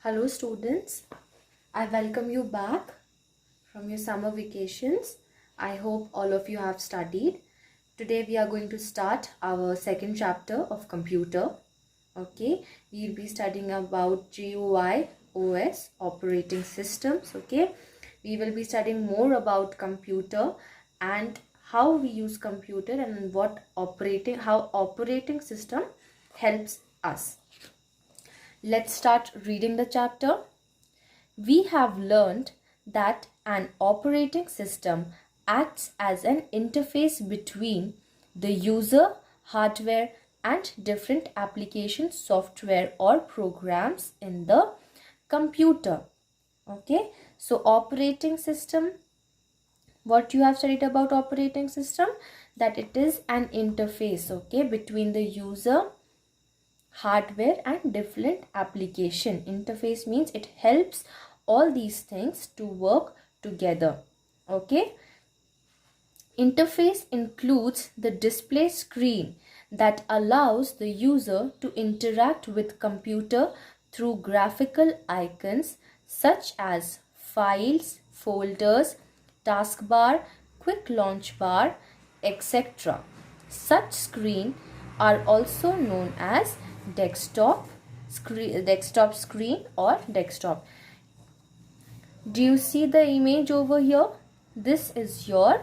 Hello students, I welcome you back from your summer vacations. I hope all of you have studied. Today we are going to start our second chapter of computer. Okay, we'll be studying about GUI, OS, operating systems. Okay, we will be studying more about computer and how we use computer and how operating system helps us. Let's start reading the chapter. We have learned that an operating system acts as an interface between the user, hardware, and different application software or programs in the computer. Okay, so operating system, what you have studied about operating system, that it is an interface, okay, between the user, hardware, and different application. Interface means it helps all these things to work together. Okay, interface includes the display screen that allows the user to interact with computer through graphical icons such as files, folders, taskbar, quick launch bar, etc. Such screen are also known as desktop screen or desktop. Do you see the image over here? This is your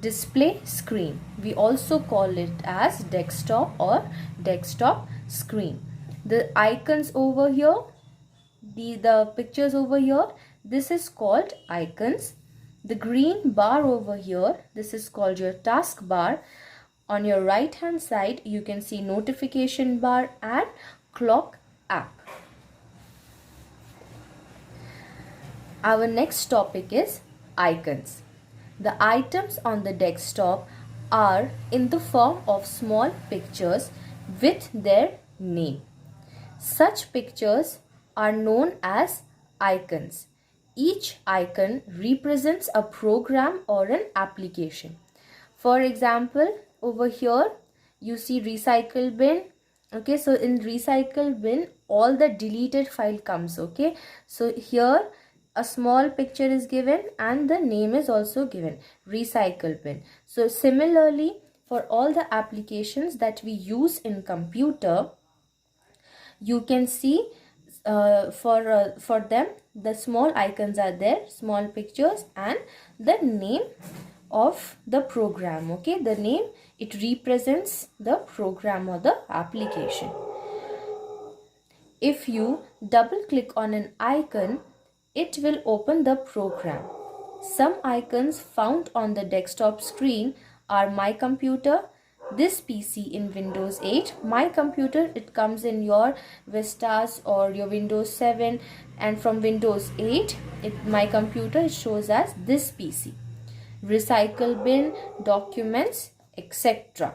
display screen. We also call it as desktop or desktop screen. The icons over here, the pictures over here, this is called icons. The green bar over here, this is called your taskbar. On your right hand side, you can see notification bar and clock app. Our next topic is icons. The items on the desktop are in the form of small pictures with their name. Such pictures are known as icons. Each icon represents a program or an application. For example, over here you see recycle bin. Okay, so in recycle bin all the deleted file comes. Okay, so here a small picture is given and the name is also given, recycle bin. So similarly, for all the applications that we use in computer, you can see for them the small icons are there, small pictures, and the name of the program. Okay, the name, it represents the program or the application. If you double click on an icon, it will open the program. Some icons found on the desktop screen are My Computer, this PC in Windows 8. My Computer, it comes in your Vistas or your Windows 7, and from Windows 8, My Computer, it shows as this PC. Recycle bin, documents, etc.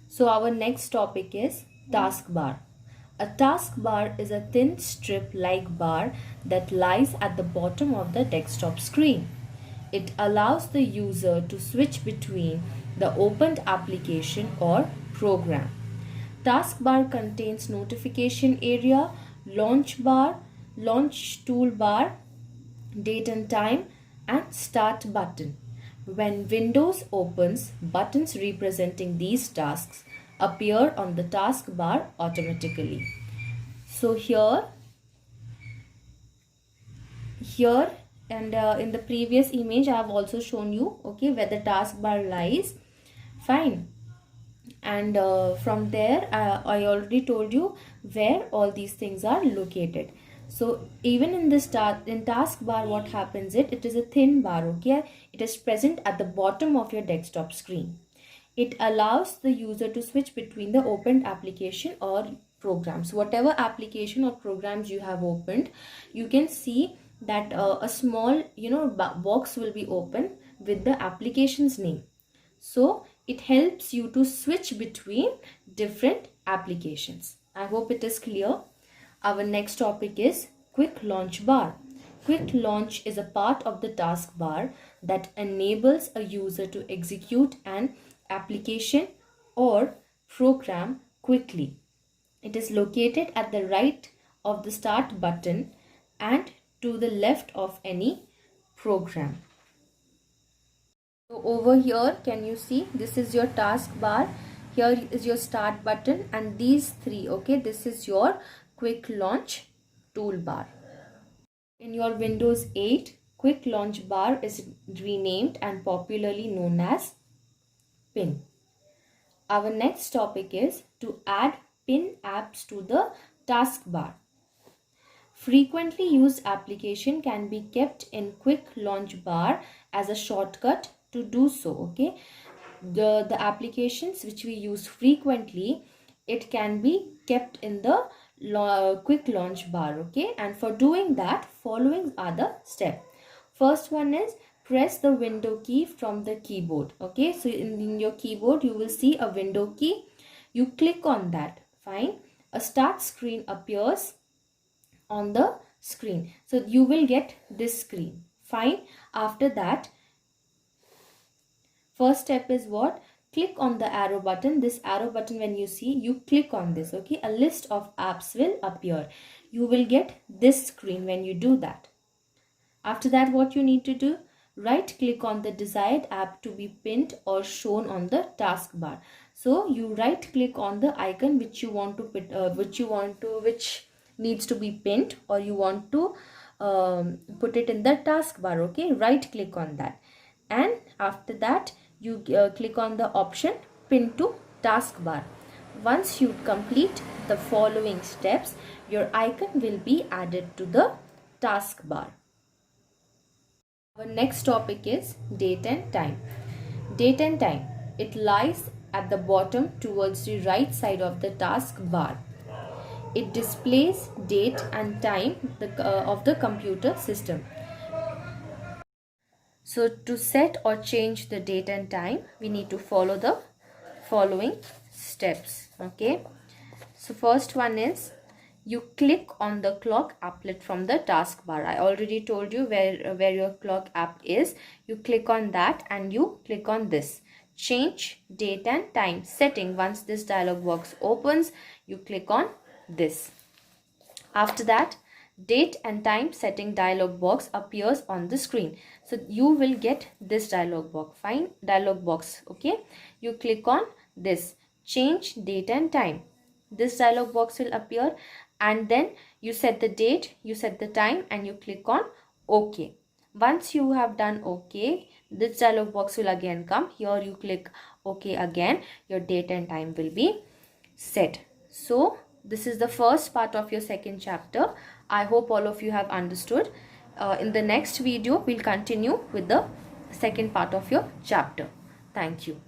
So our next topic is taskbar. A taskbar is a thin strip-like bar that lies at the bottom of the desktop screen. It allows the user to switch between the opened application or program. Taskbar contains notification area, launch bar, launch toolbar, date and time, and start button. When Windows opens, buttons representing these tasks appear on the taskbar automatically. So here and in the previous image I have also shown you, okay, where the taskbar lies. Fine. And from there I already told you where all these things are located. So even in this taskbar, what happens, it is a thin bar. Okay, it is present at the bottom of your desktop screen. It allows the user to switch between the opened application or programs. Whatever application or programs you have opened, you can see that a small box will be open with the application's name. So it helps you to switch between different applications. I hope it is clear. Our next topic is quick launch bar. Quick launch is a part of the taskbar that enables a user to execute an application or program quickly. It is located at the right of the start button and to the left of any program. So over here, can you see, this is your taskbar, here is your start button, and these three, okay, this is your quick launch toolbar. In your Windows 8, quick launch bar is renamed and popularly known as pin. Our next topic is to add pin apps to the taskbar. Frequently used application can be kept in quick launch bar as a shortcut to do so. Okay, the applications which we use frequently, it can be kept in the quick launch bar. Okay, and for doing that, following are the steps. First one is press the window key from the keyboard. Okay, so in your keyboard you will see a window key. You click on that. Fine. A start screen appears on the screen. So you will get this screen. Fine. After that, first step is what? Click on the arrow button. This arrow button, when you see, you click on this. Okay, a list of apps will appear. You will get this screen when you do that. After that, what you need to do? Right click on the desired app to be pinned or shown on the taskbar. So you right click on the icon which you want to put, which needs to be pinned, or you want to put it in the taskbar. Okay, right click on that, and after that you click on the option pin to taskbar. Once you complete the following steps, your icon will be added to the taskbar. Our next topic is date and time. Date and time. It lies at the bottom towards the right side of the taskbar. It displays date and time of the computer system. So to set or change the date and time, we need to follow the following steps. Okay. So first one is you click on the clock applet from the taskbar. I already told you where your clock app is. You click on that and you click on this. Change date and time setting. Once this dialog box opens, you click on this. After that, date and time setting dialog box appears on the screen. So you will get this dialog box. Fine, dialog box. Okay, you click on this. Change date and time. This dialog box will appear, and then you set the date, you set the time, and you click on OK. Once you have done OK, this dialog box will again come. Here you click OK again. Your date and time will be set. So this is the first part of your second chapter. I hope all of you have understood. In the next video, we'll continue with the second part of your chapter. Thank you.